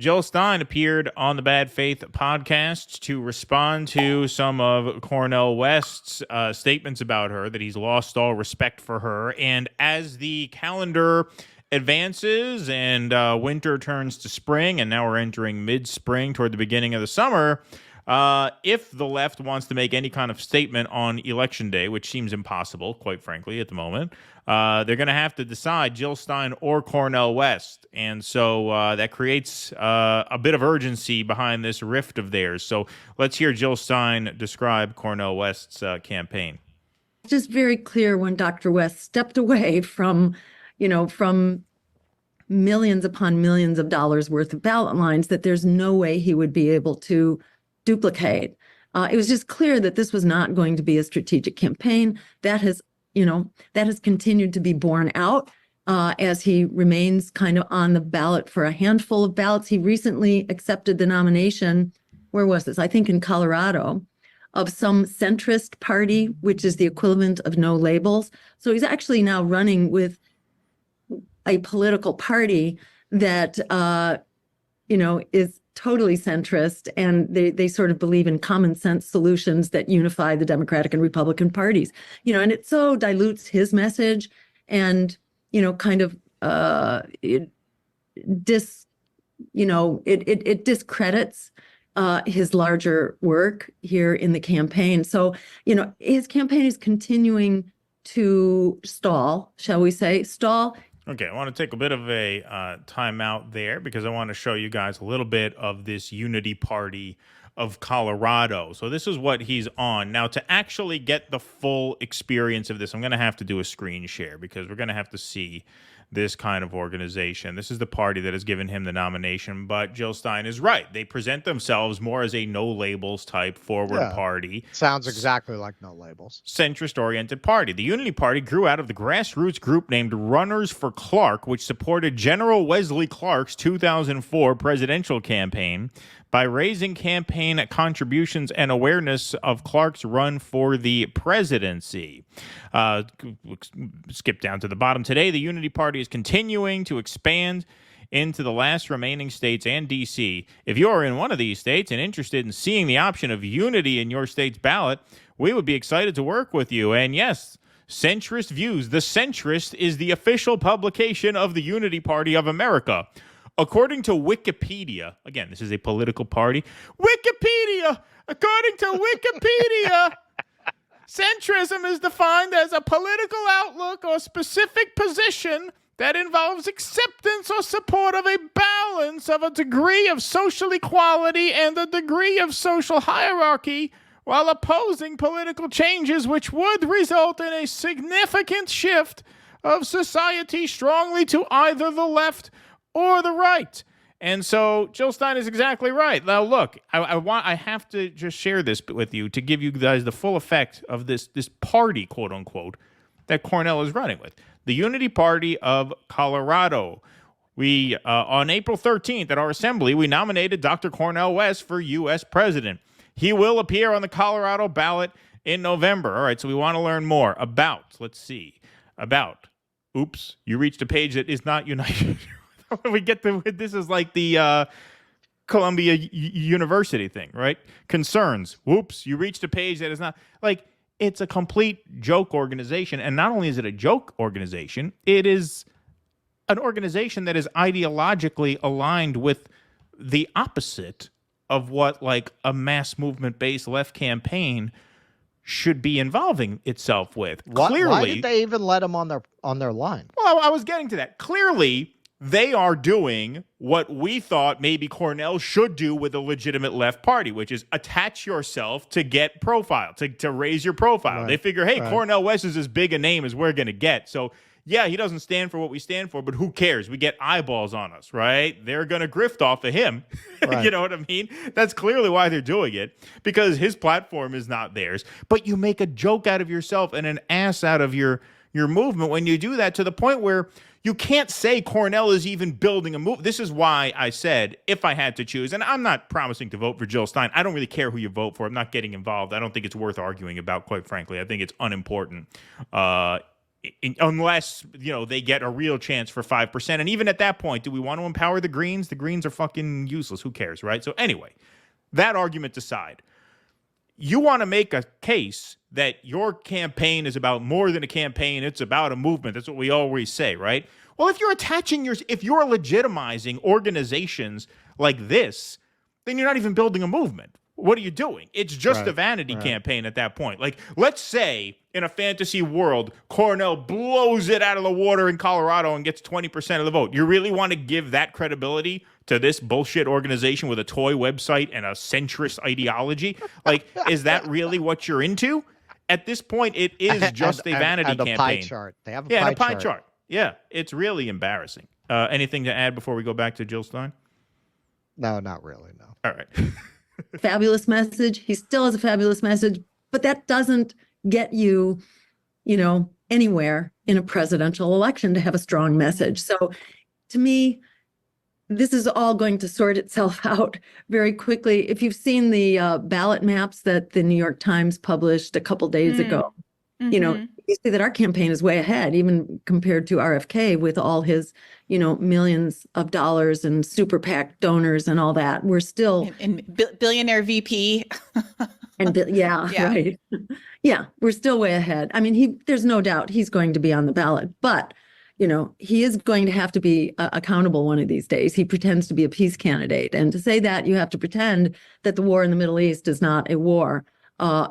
Jill Stein appeared on the Bad Faith podcast to respond to some of Cornel West's statements about her, that he's lost all respect for her. And as the calendar advances and winter turns to spring, and now we're entering mid-spring toward the beginning of the summer, if the left wants to make any kind of statement on Election Day, which seems impossible, quite frankly, at the moment, they're going to have to decide Jill Stein or Cornel West. And so that creates a bit of urgency behind this rift of theirs. So let's hear Jill Stein describe Cornel West's campaign. It's just very clear when Dr. West stepped away from millions upon millions of dollars worth of ballot lines that there's no way he would be able to duplicate. It was just clear that this was not going to be a strategic campaign. That has continued to be borne out as he remains kind of on the ballot for a handful of ballots. He recently accepted the nomination, where was this? I think in Colorado, of some centrist party, which is the equivalent of No Labels. So he's actually now running with a political party that, is totally centrist, and they sort of believe in common sense solutions that unify the Democratic and Republican parties, and it so dilutes his message and, it discredits his larger work here in the campaign. So, his campaign is continuing to stall, shall we say, Okay, I want to take a bit of a time out there because I want to show you guys a little bit of this Unity Party of Colorado. So this is what he's on. Now, to actually get the full experience of this, I'm going to have to do a screen share because we're going to have to see this kind of organization. This is the party that has given him the nomination, but Jill Stein is right. They present themselves more as a no-labels type forward party. Sounds exactly like No Labels. Centrist-oriented party. The Unity Party grew out of the grassroots group named Runners for Clark, which supported General Wesley Clark's 2004 presidential campaign by raising campaign contributions and awareness of Clark's run for the presidency. Skip down to the bottom. Today, the Unity Party is continuing to expand into the last remaining states and D.C. If you are in one of these states and interested in seeing the option of unity in your state's ballot, we would be excited to work with you. And yes, Centrist Views. The Centrist is the official publication of the Unity Party of America. According to Wikipedia, again, this is a political party. Wikipedia! According to Wikipedia, centrism is defined as a political outlook or specific position that involves acceptance or support of a balance of a degree of social equality and a degree of social hierarchy, while opposing political changes which would result in a significant shift of society strongly to either the left or the right. And so Jill Stein is exactly right. Now, look, I have to just share this with you to give you guys the full effect of this party, quote unquote, that Cornell is running with. The Unity Party of Colorado. We, on April 13th at our assembly, we nominated Dr. Cornel West for U.S. president. He will appear on the Colorado ballot in November. All right, so we want to learn more about, oops, you reached a page that is not united. We get to, this is like the Columbia University thing, right? Concerns. Whoops, you reached a page that is not, like, it's a complete joke organization. And not only is it a joke organization, it is an organization that is ideologically aligned with the opposite of what, like, a mass movement-based left campaign should be involving itself with. Clearly, why did they even let them on their line? Well, I was getting to that. Clearly, they are doing what we thought maybe Cornell should do with a legitimate left party, which is attach yourself to get profile, to raise your profile. Right. They figure, hey, right, Cornel West is as big a name as we're going to get. So, yeah, he doesn't stand for what we stand for, but who cares? We get eyeballs on us, right? They're going to grift off of him. Right. You know what I mean? That's clearly why they're doing it, because his platform is not theirs. But you make a joke out of yourself and an ass out of your movement when you do that, to the point where you can't say Cornell is even building a move. This is why I said, if I had to choose, and I'm not promising to vote for Jill Stein. I don't really care who you vote for. I'm not getting involved. I don't think it's worth arguing about, quite frankly. I think it's unimportant. unless, they get a real chance for 5%. And even at that point, do we want to empower the Greens? The Greens are fucking useless. Who cares, right? So anyway, that argument aside, you want to make a case that your campaign is about more than a campaign. It's about a movement. That's what we always say, right? Well, if you're if you're legitimizing organizations like this, then you're not even building a movement. What are you doing? It's just a vanity campaign at that point. Like, let's say in a fantasy world, Cornell blows it out of the water in Colorado and gets 20% of the vote. You really want to give that credibility to this bullshit organization with a toy website and a centrist ideology? Like, is that really what you're into? At this point, it is just a vanity campaign. Pie chart. They have a pie chart. Yeah, it's really embarrassing. Anything to add before we go back to Jill Stein? No, not really, no. All right. Fabulous message. He still has a fabulous message, but that doesn't get you, anywhere in a presidential election to have a strong message. So to me, this is all going to sort itself out very quickly. If you've seen the ballot maps that the New York Times published a couple days ago, you see that our campaign is way ahead, even compared to RFK with all his, millions of dollars and super PAC donors and all that. We're still and billionaire VP. Right. Yeah, we're still way ahead. I mean, there's no doubt he's going to be on the ballot, but he is going to have to be accountable one of these days. He pretends to be a peace candidate. And to say that, you have to pretend that the war in the Middle East is not a war.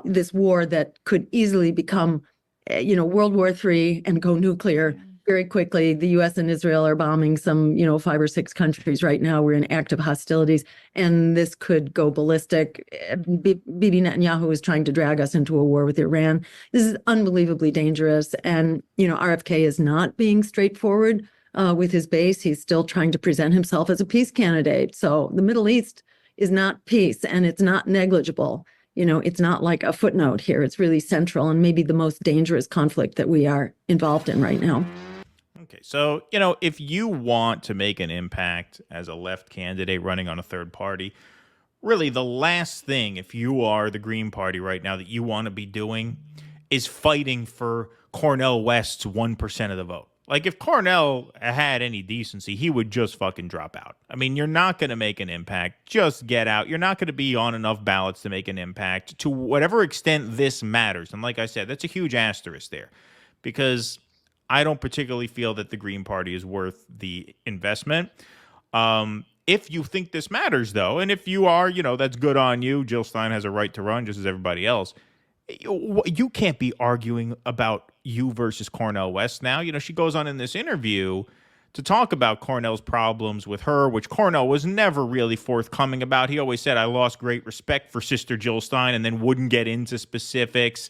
This war that could easily become, World War III and go nuclear very quickly. The U.S. and Israel are bombing some, 5 or 6 countries right now. We're in active hostilities, and this could go ballistic. Bibi Netanyahu is trying to drag us into a war with Iran. This is unbelievably dangerous. And, RFK is not being straightforward with his base. He's still trying to present himself as a peace candidate. So the Middle East is not peace, and it's not negligible. It's not like a footnote here. It's really central and maybe the most dangerous conflict that we are involved in right now. Okay, so, if you want to make an impact as a left candidate running on a third party, really the last thing, if you are the Green Party right now, that you want to be doing is fighting for Cornel West's 1% of the vote. Like, if Cornell had any decency, he would just fucking drop out. I mean, you're not going to make an impact. Just get out. You're not going to be on enough ballots to make an impact to whatever extent this matters. And like I said, that's a huge asterisk there, because I don't particularly feel that the Green Party is worth the investment. If you think this matters, though, and if you are, that's good on you. Jill Stein has a right to run just as everybody else. You can't be arguing about you versus Cornel West now. She goes on in this interview to talk about Cornell's problems with her, which Cornell was never really forthcoming about. He always said, I lost great respect for Sister Jill Stein, and then wouldn't get into specifics.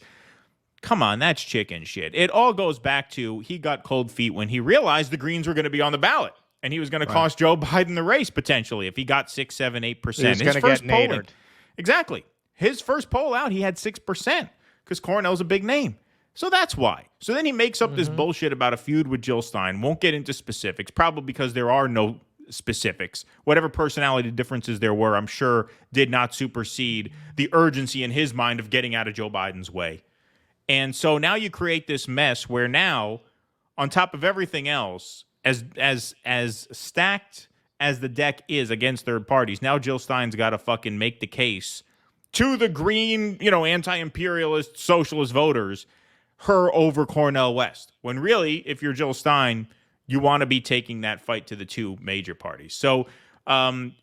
Come on, that's chicken shit. It all goes back to he got cold feet when he realized the Greens were going to be on the ballot, and he was going to cost Joe Biden the race potentially if he got 6, 7, 8%. He was going to get nadered. Exactly. His first poll out, he had 6% because Cornell's a big name. So that's why. So then he makes up this bullshit about a feud with Jill Stein. Won't get into specifics, probably because there are no specifics. Whatever personality differences there were, I'm sure did not supersede the urgency in his mind of getting out of Joe Biden's way. And so now you create this mess where now, on top of everything else, as stacked as the deck is against third parties, now Jill Stein's got to fucking make the case to the green, anti-imperialist, socialist voters, her over Cornel West. When really, if you're Jill Stein, you want to be taking that fight to the two major parties. So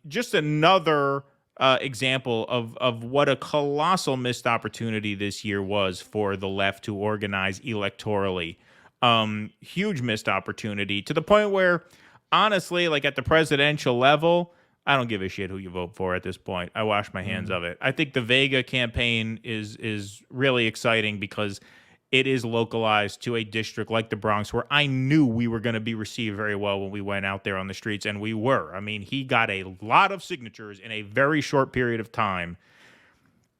just another example of what a colossal missed opportunity this year was for the left to organize electorally. Huge missed opportunity to the point where, honestly, like at the presidential level, I don't give a shit who you vote for at this point. I wash my hands of it. I think the Vega campaign is really exciting because it is localized to a district like the Bronx where I knew we were going to be received very well when we went out there on the streets, and we were. I mean, he got a lot of signatures in a very short period of time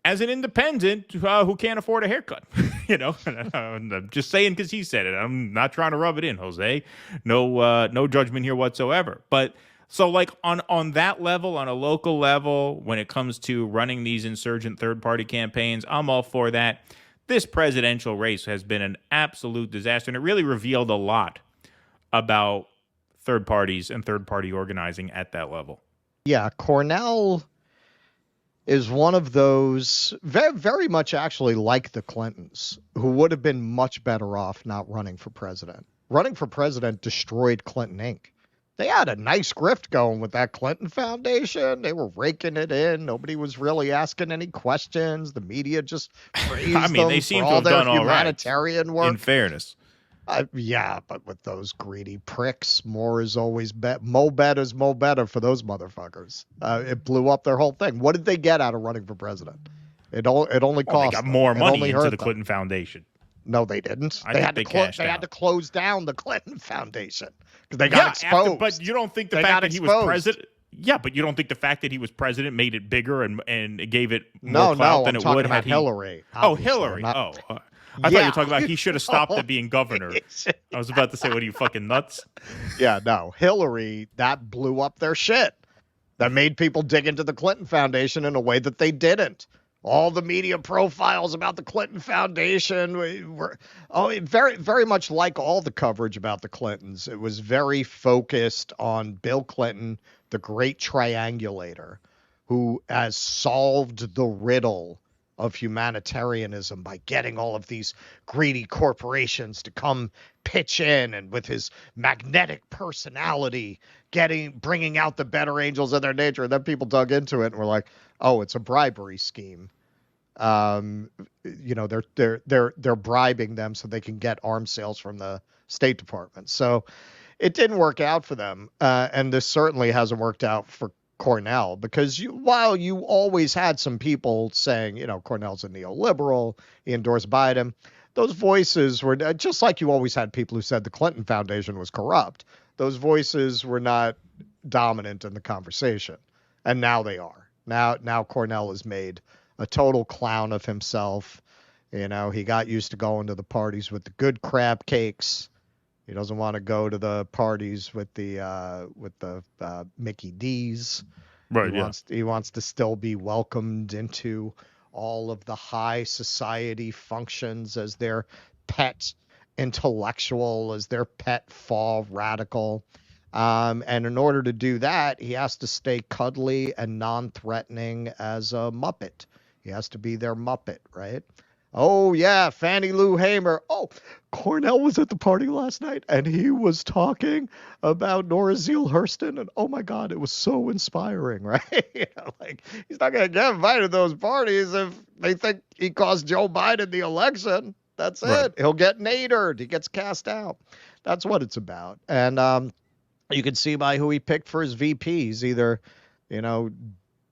as an independent who can't afford a haircut. I'm just saying because he said it. I'm not trying to rub it in, Jose. No judgment here whatsoever. But so like on that level, on a local level, when it comes to running these insurgent third-party campaigns, I'm all for that. this presidential race has been an absolute disaster, and it really revealed a lot about third parties and third-party organizing at that level. Yeah, Cornell is one of those very, very much actually like the Clintons, who would have been much better off not running for president. Running for president destroyed Clinton Inc. They had a nice grift going with that Clinton Foundation. They were raking it in. Nobody was really asking any questions. The media just praised them they seem for to all have their done all right, humanitarian work. in fairness. Yeah, but with those greedy pricks, more is always better. Mo better is mo better for those motherfuckers. It blew up their whole thing. What did they get out of running for president? It only cost. They got them. more It money only into hurt the them. Clinton Foundation. No, they didn't. I think they cashed They out. had to close down the Clinton Foundation because they got exposed. But you don't think the They fact got that he was exposed. president? Yeah, but you don't think the fact that he was president made it bigger and gave it more clout than I'm it talking would about had he? Hillary. Oh, obviously. Hillary. Not- I thought you Yeah. were talking about he should have stopped at being governor. I was about to say, what are you, fucking nuts? Yeah, no. Hillary, that blew up their shit. That made people dig into the Clinton Foundation in a way that they didn't. All the media profiles about the Clinton Foundation were very, very much like all the coverage about the Clintons. It was very focused on Bill Clinton, the great triangulator, who has solved the riddle of humanitarianism by getting all of these greedy corporations to come pitch in, and with his magnetic personality bringing out the better angels of their nature. And then people dug into it and were like, oh, it's a bribery scheme. They're bribing them so they can get arms sales from the State Department. So it didn't work out for them. And this certainly hasn't worked out for Cornell, because while you always had some people saying, Cornell's a neoliberal, he endorsed Biden, those voices were just like you always had people who said the Clinton Foundation was corrupt. Those voices were not dominant in the conversation. And now they are. Now Cornell has made a total clown of himself. He got used to going to the parties with the good crab cakes. He doesn't want to go to the parties with the Mickey D's. Right. He wants to still be welcomed into all of the high society functions as their pet intellectual, as their pet fall radical. And in order to do that, he has to stay cuddly and non-threatening as a Muppet. He has to be their Muppet, right? Oh, yeah, Fannie Lou Hamer. Oh, Cornell was at the party last night, and he was talking about Nora Zeal Hurston, and oh, my God, it was so inspiring, right? He's not going to get invited to those parties if they think he cost Joe Biden the election. That's it. Right. He'll get nadered. He gets cast out. That's what it's about. And you can see by who he picked for his VPs, either,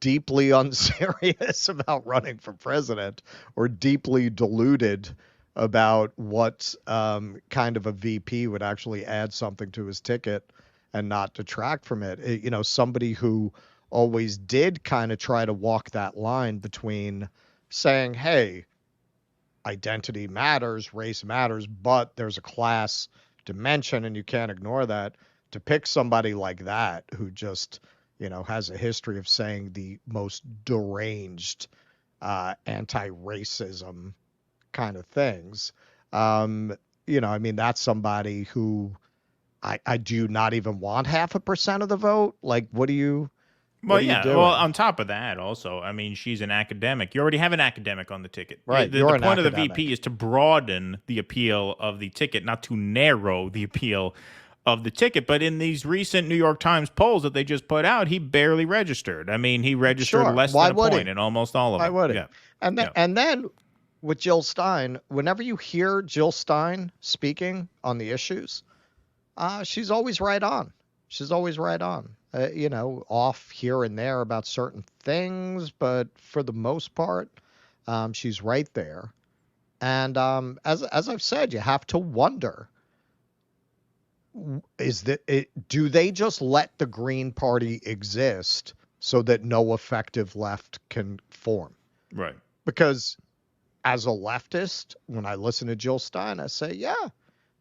deeply unserious about running for president or deeply deluded about what kind of a VP would actually add something to his ticket and not detract from it. Somebody who always did kind of try to walk that line between saying, hey, identity matters, race matters, but there's a class dimension and you can't ignore that. To pick somebody like that who just has a history of saying the most deranged anti-racism kind of things. That's somebody who I do not even want 0.5% of the vote. Like, what do you? Well, yeah. Well, on top of that, also, she's an academic. You already have an academic on the ticket. Right. The point of the VP is to broaden the appeal of the ticket, not to narrow the appeal of the ticket. But in these recent New York Times polls that they just put out, he barely registered. He registered less than a point in almost all of them. Why would he? Yeah. And then with Jill Stein, whenever you hear Jill Stein speaking on the issues, she's always right on. She's always right on. Off here and there about certain things, but for the most part, she's right there. And as I've said, you have to wonder, do they just let the Green Party exist so that no effective left can form? Right. Because as a leftist, when I listen to Jill Stein, I say, yeah,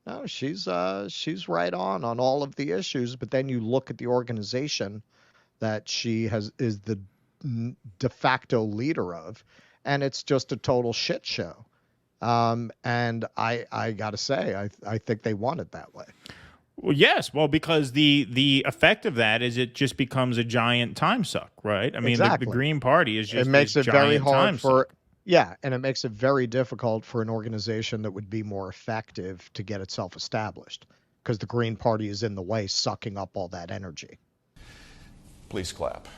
no, she's right on all of the issues. But then you look at the organization that she is the de facto leader of, and it's just a total shit show. And I got to say, I think they want it that way. Well, yes. Well, because the effect of that is it just becomes a giant time suck, right? I mean, Exactly. the Green Party is just It makes this it very giant hard time for, suck. yeah, and it makes it very difficult for an organization that would be more effective to get itself established because the Green Party is in the way, sucking up all that energy. Please clap.